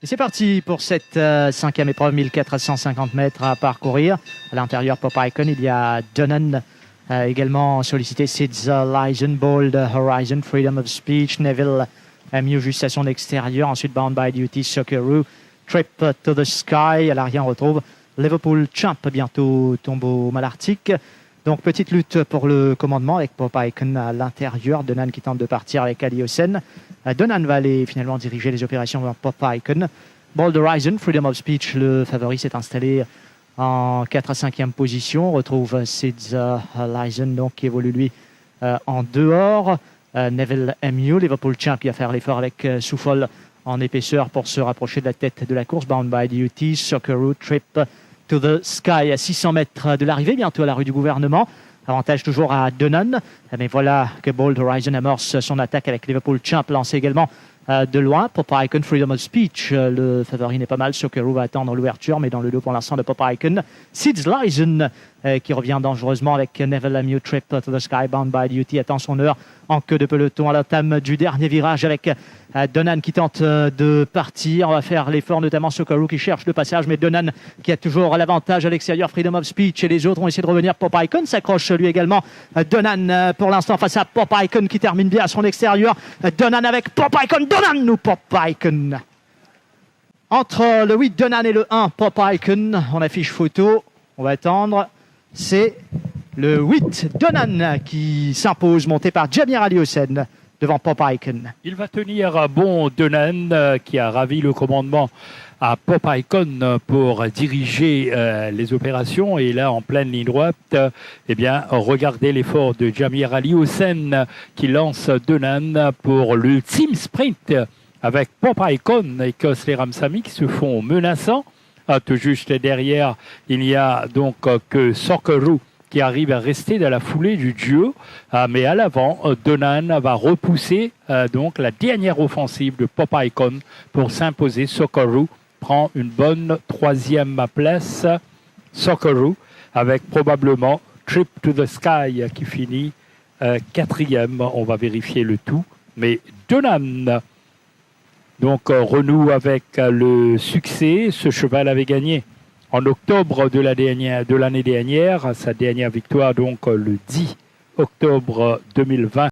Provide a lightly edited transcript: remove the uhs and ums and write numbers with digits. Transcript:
Et c'est parti pour cette cinquième épreuve, 1450 mètres à parcourir. À l'intérieur, Pop Icon, il y a Dunnan, également sollicité Sid's Lyson, Bold Horizon, Freedom of Speech, Neville Mew juste à son extérieur. Ensuite, Bound by Duty, Socceroo, Trip to the Sky. À l'arrière, on retrouve Liverpool Champ, bientôt Tombeau Malartic. Donc, petite lutte pour le commandement avec Pop Icon à l'intérieur. Dunnan qui tente de partir avec Ali Hossein. Dunnan va aller finalement diriger les opérations vers Pop Icon. Bold Horizon, Freedom of Speech, le favori s'est installé en 4 à 5e position. On retrouve Sid's Lyson, donc, qui évolue lui en dehors. Neville Mew, Liverpool Champ, qui va faire l'effort avec Souffol en épaisseur pour se rapprocher de la tête de la course. Bound by Duty, Socceroo, Trip to the Sky à 600 mètres de l'arrivée, bientôt à la rue du gouvernement. Avantage toujours à Dunnan. Mais voilà que Bold Horizon amorce son attaque avec Liverpool Champ, lancé également de loin. Pop Icon, Freedom of Speech, le favori n'est pas mal. Socceroo va attendre l'ouverture, mais dans le dos pour l'instant de Pop Icon. Sid's Lyson qui revient dangereusement avec Neville Mew, Trip to the Sky, Bound by Duty, attend son heure en queue de peloton à l'entame du dernier virage avec Dunnan qui tente de partir. On va faire l'effort, notamment Socceroo qui cherche le passage, mais Dunnan qui a toujours l'avantage à l'extérieur. Freedom of Speech et les autres ont essayé de revenir. Pop Icon s'accroche lui également. Dunnan pour l'instant face à Pop Icon qui termine bien à son extérieur. Dunnan avec Pop Icon. Dunnan ou Pop Icon. Entre le 8 Dunnan et le 1 Pop Icon, on affiche photo. On va attendre. C'est le 8 Dunnan qui s'impose, monté par Jamir Ali Hossein devant Pop Icon. Il va tenir bon Dunnan qui a ravi le commandement à Pop Icon pour diriger les opérations. Et là, en pleine ligne droite, eh bien, regardez l'effort de Jamir Ali Hossein qui lance Dunnan pour le team sprint avec Pop Icon et Kosler Ramsamy qui se font menaçants. Tout juste derrière, il n'y a donc que Socceroo qui arrive à rester dans la foulée du duo. Mais à l'avant, Dunnan va repousser donc la dernière offensive de Pop Icon pour s'imposer. Socceroo prend une bonne 3e place. Socceroo avec probablement Trip to the Sky qui finit 4e. On va vérifier le tout. Mais Dunnan donc renoue avec le succès. Ce cheval avait gagné en octobre de l'année dernière, sa dernière victoire donc le 10 octobre 2020